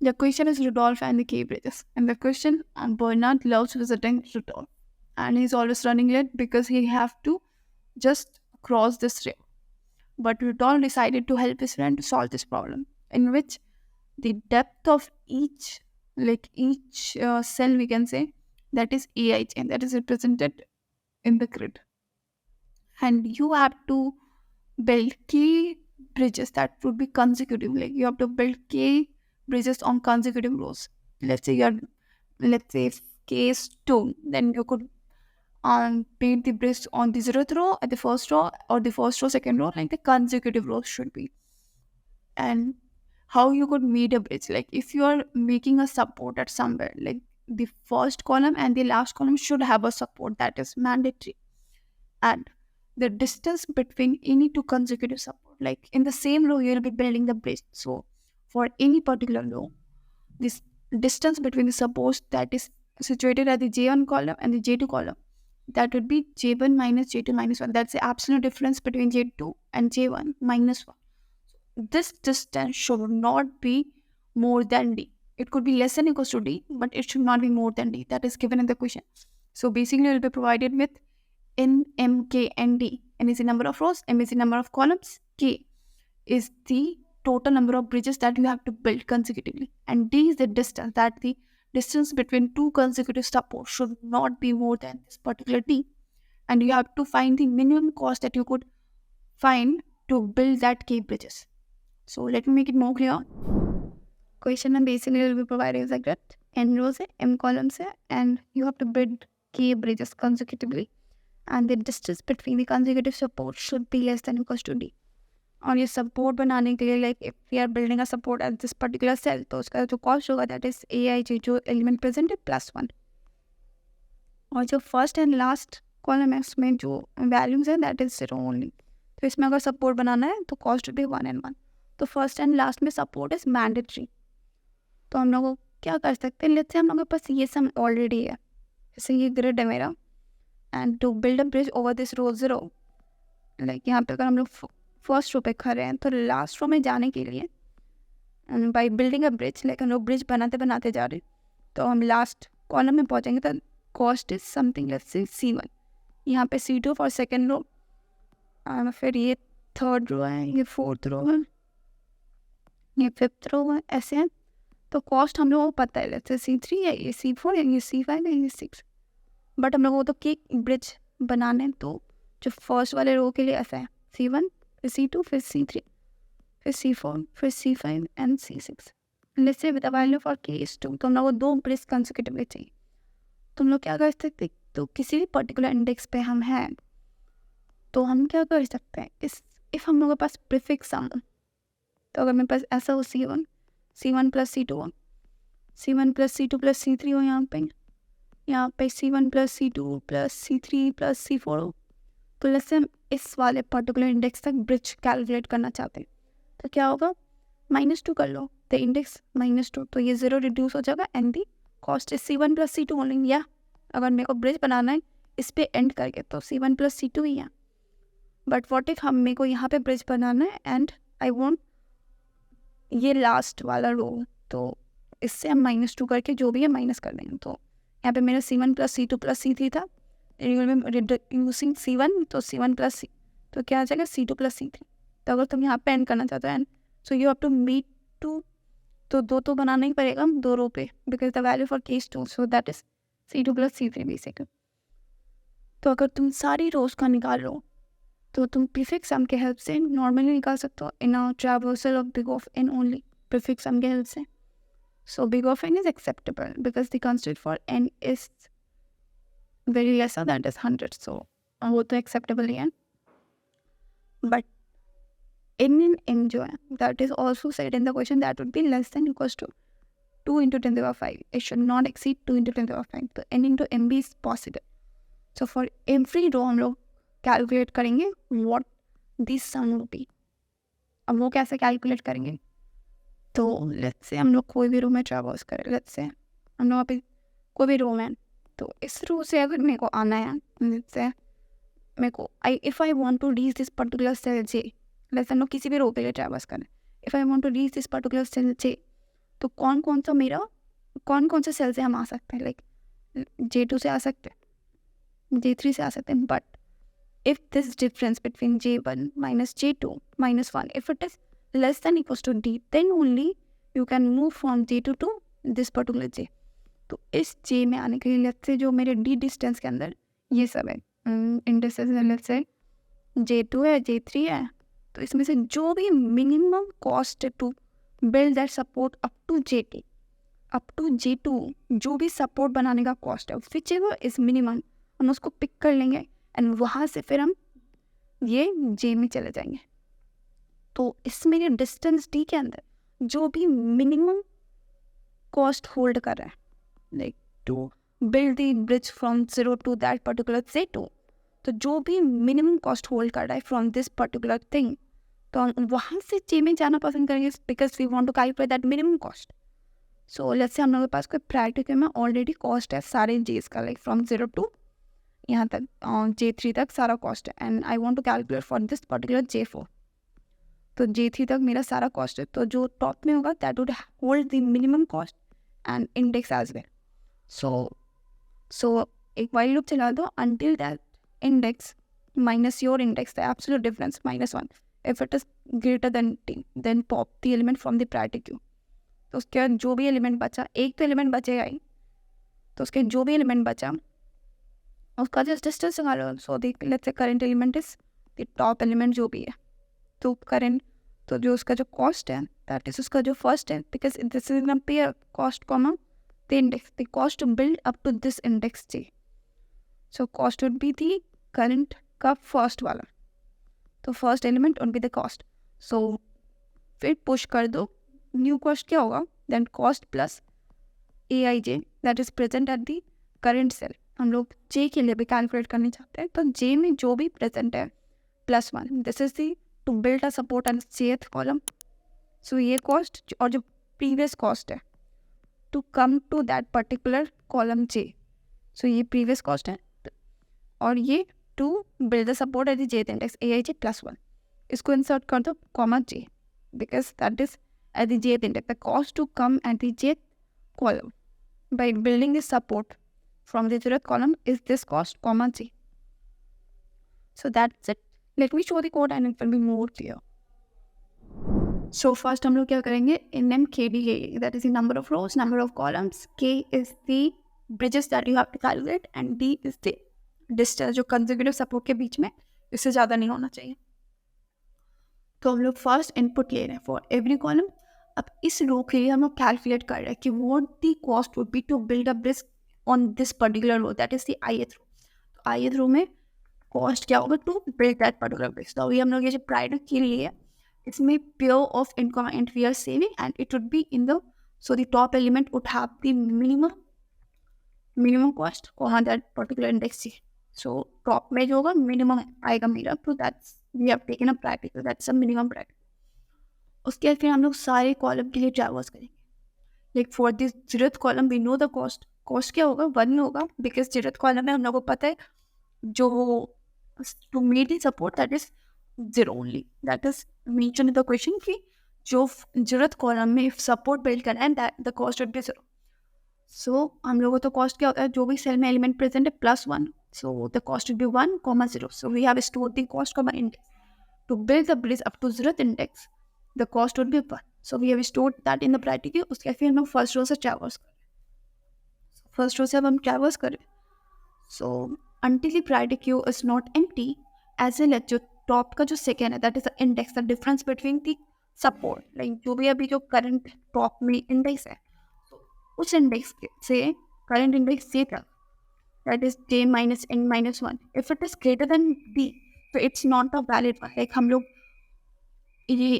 The question is Rudolf and the K bridges. And the question, and Bernard loves visiting Rudolf. And he's always running late because he have to just cross this river. But Rudolf decided to help his friend to solve this problem, in which the depth of each cell, we can say, that is AI chain, that is represented in the grid. And you have to build key bridges that would be consecutive. Like you have to build k bridges on consecutive rows. Let's say if k is 2, then you could paint the bridge on the 0th row at the first row, or the first row, second row, like the consecutive rows should be. And how you could meet a bridge, like if you are making a support at somewhere, like the first column and the last column should have a support, that is mandatory. And the distance between any two consecutive support, like in the same row you'll be building the bridge, so for any particular row, this distance between the supports that is situated at the J1 column and the J2 column, that would be J1 minus J2 minus 1. That's the absolute difference between J2 and J1 minus 1. This distance should not be more than D. It could be less than equals to D, but it should not be more than D. That is given in the question. So basically, it will be provided with N, M, K, and D. N is the number of rows, M is the number of columns, K is the total number of bridges that you have to build consecutively, and D is the distance, that the distance between two consecutive supports should not be more than this particular D. And you have to find the minimum cost that you could find to build that K bridges. So let me make it more clear. Question में basically will be provided is like that. N rows है, M columns है, and you have to build K bridges consecutively. And the distance between the consecutive supports should be less than equals to D. और ये support बनाने के लिए, like if we are building a support at this particular cell, तो उसका जो cost होगा that is a आई जी, जो एलिमेंट प्रेजेंट है, +1. और जो फर्स्ट एंड लास्ट कॉलम है उसमें जो वैल्यूज है दैट इज 0 ओनली. तो इसमें अगर सपोर्ट बनाना है तो कॉस्ट भी 1 and 1. तो फर्स्ट एंड लास्ट में सपोर्ट इज मैंडेटरी. तो हम लोग क्या कर सकते हैं, लेट्स से हम लोगों के पास ये सम ऑलरेडी है, जैसे ये ग्रिड है मेरा, and to build a bridge over this row 0, like यहाँ पे अगर हम लोग फर्स्ट रो पे खड़े हैं तो लास्ट रो में जाने के लिए by building a bridge, like हम लोग ब्रिज बनाते बनाते जा रहे हैं, तो हम लास्ट कॉलम में पहुँचेंगे तो cost is something let's say C1. यहाँ पे C2 फॉर सेकेंड रो, फिर ये थर्ड रो है, ये फोर्थ रो है, ये फिफ्थ रो है, ऐसे है. तो कॉस्ट हम लोगों को पता है, लेट्स से C3 है, ये C4 है, ये C5 है, ये 6. बट हम लोगों को तो केक ब्रिज बनाने हैं, तो जो फर्स्ट वाले रो के लिए ऐसा है C1, फिर C2, फिर C3, फिर C4, फिर C5 and C6. Let's say with the value for K is 2, तो हम लोग को 2 ब्रिज कंसेक्यूटिवली चाहिए. तो हम लोग क्या कर सकते हैं, तो किसी भी पर्टिकुलर इंडेक्स पे हम हैं तो हम क्या कर सकते हैं, इफ हम लोगों के पास प्रीफिक्स सम, तो अगर मेरे पास ऐसा हो C1 प्लस C2 हो, C1 plus C2 plus C3 हो, यहाँ पे C1 plus C2 plus C3 plus C4 हो, तो जैसे हम इस वाले पर्टिकुलर इंडेक्स तक ब्रिज कैलकुलेट करना चाहते हैं, तो क्या होगा, -2 कर लो, द इंडेक्स -2, तो ये 0 रिड्यूस हो जाएगा and the cost is C1 plus C2 only. या अगर मेरे को ब्रिज बनाना है इस पे एंड करके, तो C1 प्लस C2 ही है. बट व्हाट इफ हम मेरे को यहाँ पे ब्रिज बनाना है एंड आई वांट ये लास्ट वाला रो, तो इससे हम -2 करके जो भी है माइनस कर देंगे. तो यहाँ पे मेरा C1 plus C2 plus C3 था, यूजिंग C1, तो C1 प्लस C, तो क्या आ जाएगा C2 प्लस C3. तो अगर तुम यहाँ पे एंड करना चाहते हो and so you have to meet 2, तो 2 तो बनाना ही पड़ेगा 2 रो पे, because the value for K is 2, so that is C2 plus C3 basically. तो अगर तुम सारी रोज का निकाल लो तो तुम प्रीफिक्स सम के हेल्प से नॉर्मली निकाल सकते हो in a traversal of big of n only, prefix sum के हेल्प से. So big of n is acceptable because the constraint for n is very lesser, that is 100, so वो तो acceptable ही है. But in n जो है, that is also said in the question, that would be less than equals to 2 into 10 to the power 5. It should not exceed 2 into 10 to the power 5. तो n into mb is possible. So for every row हम लोग calculate करेंगे what this sum will be. अब वो कैसे calculate करेंगे, तो let's say हम लोग कोई भी रो में traverse करें, let's say हम लोग अभी कोई भी रो में, तो इस रो से अगर मेरे को आना है, जैसे मेरे को if I want to reach this particular cell J, जैसे हम लोग किसी भी रो पे ट्रैवर्स करें, if I want to reach this particular cell J, तो कौन कौन सा सेल से हम आ सकते हैं, लाइक J2 से आ सकते हैं, J3 से आ सकते हैं, but if this difference between J1 minus J2 minus 1, if it is less than equals to D, then only you can move from J2 to this particular J. तो इस J में आने के लिए लेट्स से जो मेरे D distance के अंदर ये सब है, इंडिसेस लेट्स से J2 है, J3 है, तो इसमें से जो भी minimum cost to build that support up to J2 जो भी सपोर्ट बनाने का कॉस्ट है विच एवर इज मिनिमम, हम उसको पिक कर लेंगे एंड वहाँ से फिर हम ये J में चले जाएंगे. तो इसमें ये डिस्टेंस D के अंदर जो भी मिनिमम कॉस्ट होल्ड कर रहा है, like to build the bridge from 0 to that particular J2, तो जो भी मिनिमम कॉस्ट होल्ड कर रहा है फ्रॉम दिस पर्टिकुलर थिंग, तो हम वहाँ से J में जाना पसंद करेंगे because we want to calculate that minimum cost. So let's say हम लोगों के पास कोई प्रायोरिटी क्यू में ऑलरेडी कॉस्ट है सारे J's का, लाइक फ्रॉम 0 टू यहाँ तक J3 तक सारा कॉस्ट है and I want to calculate for this particular J4. तो J3 तक मेरा सारा कॉस्ट है, तो जो टॉप में होगा that would hold the minimum cost and index as well. So एक वाइल लूप चला दो until that index minus your index, the absolute difference -1, if it is greater than T, then pop the element from the priority queue. तो उसके बाद जो भी element बचा, एक तो एलिमेंट बचेगा ही, तो उसके जो भी एलिमेंट बचा उसका जस्ट डिस्टेंस निकालो. सो लेट्स से current element is the top element जो भी है, तो करंट, तो जो उसका जो कॉस्ट है दैट इज उसका जो फर्स्ट है, because this is pair cost comma the index, the cost to build up to this index J. So cost would be the current का फर्स्ट वाला, तो first element would be the cost. So फिर push कर दो, new cost क्या होगा, then cost plus Aij that is present at the current cell. हम लोग J के लिए भी कैलकुलेट करना चाहते हैं, तो J में जो भी प्रेजेंट है +1, this is the to build a support and Jth column. So ये कॉस्ट और जो प्रीवियस कॉस्ट है to come to that particular column J, so ये प्रीवियस कॉस्ट है और ये to build the support at the Jth index Aij +1. इसको insert कर दो comma J, because that is at the Jth index, the cost to come at the Jth column by building the support from the 0th column is this cost comma J. So that's it. Let me show the code and it will be more clear. So first हम लोग क्या करेंगे, nm kdk, that is the number of rows, number of columns, k is the bridges that you have to calculate and d is the distance जो consecutive support के बीच में, इससे ज़्यादा नहीं होना चाहिए. तो हम लोग फर्स्ट इनपुट ले रहे हैं फॉर एवरी कॉलम. अब इस रो के लिए हम लोग कैलकुलेट कर रहे हैं कि what the cost would be to build a bridge on this particular row, that is the ith row. तो ith रो में कॉस्ट क्या होगा to build that particular bridge. तो अभी हम लोग ये जो प्रायोरिटी के लिए है इसमें pure of income and we are saving and it would be in the, so the top element would have the minimum cost comma that particular index J. So top में जो होगा मिनिमम आएगा मेरा, तो that's we have taken a priority, that's a minimum priority. उसके बाद फिर हम लोग सारे कॉलम के लिए ट्रैवर्स करेंगे. Like for this 0th column we know the cost क्या होगा 1 होगा, बिकॉज 0th कॉलम में हम लोग को पता है जो to make the support that is 0 only, that is mention in the question कि जो 0th कॉलम में इफ सपोर्ट बिल्ड करना है that the cost would B 0. सो हम लोगों को तो कॉस्ट क्या होता है, जो भी सेल में एलिमेंट प्रेजेंट है +1, so the cost will be 1, 0. So we have stored the cost, index. To build the bridge up to 0th index, the cost would be 1. So we have stored that in the priority queue. उसके फिर हम first row से traverse करें. First row से अब हम traverse करें. So until the priority queue is not empty, as well as जो टॉप का जो सेकेंड है that is the index, the difference between the support, like जो भी अभी जो करंट टॉप में इंडेक्स है, उस इंडेक्स से करंट इंडेक्स J तक, that is J minus n minus 1. If it is greater than D, so it's not a valid one. Like हम लोग ये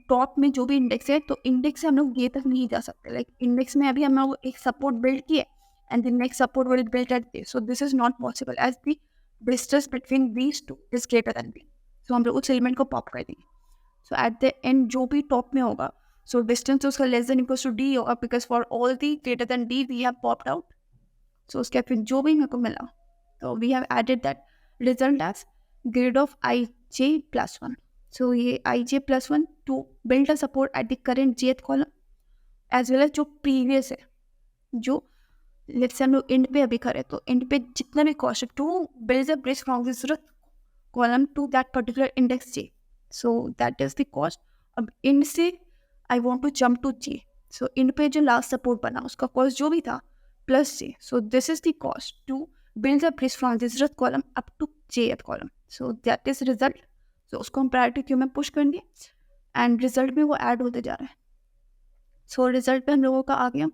टॉप में जो भी इंडेक्स है, तो इंडेक्स से हम लोग ये तक नहीं जा सकते. लाइक इंडेक्स में अभी हम लोग एक सपोर्ट बिल्ड किए and the next support will build at this, so this is not possible as the distance between these two is greater than D. सो हम लोग उस एलिमेंट को पॉप कर देंगे. सो एट द एंड जो भी टॉप में होगा, सो डिस्टेंस उसका less than equals to D होगा, because for all the greater than D we have popped out. So उसके फिर जो भी मेरे को मिला, तो we have added that result as grid of Ij +1. So ये Ij +1 to build a support at the current Jth column. As well as जो प्रीवियस है, जो लेट्स से हम लोग इंड पे अभी करें तो इंड पे जितना भी कॉस्ट है to build a bridge from this column to that particular index J, so that is the cost. अब इंड से I want to jump to J, so end पे जो लास्ट सपोर्ट बना उसका कॉस्ट जो भी था plus J, so this is the cost to build a bridge from this root column up to jth column. So that is result. So उसको हम priority queue में पुश करेंगे एंड रिजल्ट में वो ऐड होते जा रहा है. सो रिजल्ट पे हम लोगों का आ गया.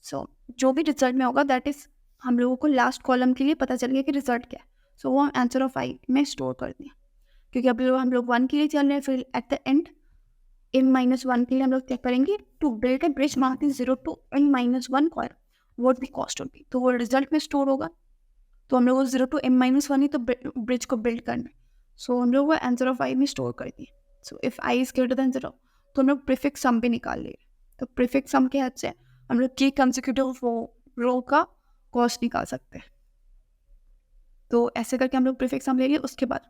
सो जो भी रिजल्ट में होगा दैट इज हम लोगों को लास्ट कॉलम के लिए पता चल गया कि रिजल्ट क्या है. सो वो हम आंसर ऑफ आई में स्टोर कर दें, क्योंकि अभी हम लोग 1 के लिए चल रहे हैं. फिर एट द एंड m-1 के लिए हम लोग चेक करेंगे to build a bridge marking 0 to m-1 column what the cost would be. तो वो रिजल्ट में स्टोर होगा. तो हम लोग को 0 to m-1 ही तो ब्रिज को बिल्ड करना है. सो हम लोग वो आंसर ऑफ आई में स्टोर कर दिए. So if I is greater then 0 तो हम लोग प्रीफिक्स सम भी निकाल लिए. तो प्रीफिक्स सम के हेल्प से हम लोग की कंसेक्यूटिव रो का कॉस्ट निकाल सकते हैं. तो ऐसे करके हम लोग प्रीफिक्स सम ले लिए. उसके बाद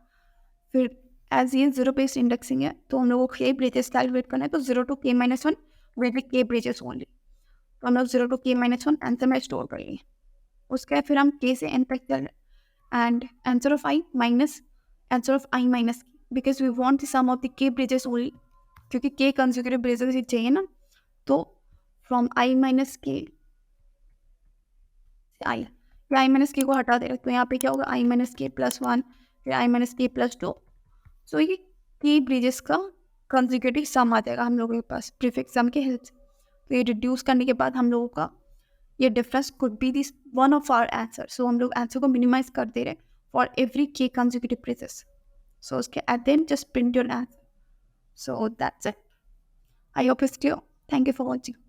फिर एज ये 0 बेस्ड इंडेक्सिंग है तो हम लोग को के ब्रिजेस कैलकुलेट करना है. तो 0 to k-1 विल बी के ब्रिजेस ओनली. तो हम लोग 0 to k-1 आंसर में स्टोर कर लिए. उसके बाद फिर हम के से एन तक चल रहे and answer of I minus answer of I minus because we want the sum of the K bridges only, क्योंकि के कंसेक्यूटिव ब्रिजेस ही चाहिए ना. तो फ्रॉम आई माइनस के आई आई माइनस के को हटा दे रहे. तो यहाँ पे क्या होगा आई माइनस के प्लस 1 फिर आई माइनस के प्लस 2. सो ये के ब्रिजेस का कंसेक्यूटिव सम आ जाएगा हम लोगों के पास प्रीफिक्स सम के हेल्प से. तो ये रिड्यूस करने के बाद हम लोगों का ये difference could be this one of our answer. So हम लोग आंसर को मिनिमाइज कर दे रहे for every K consecutive bridges. So उसके at the end just print your answer. So that's it. I hope it's clear. Thank you for watching.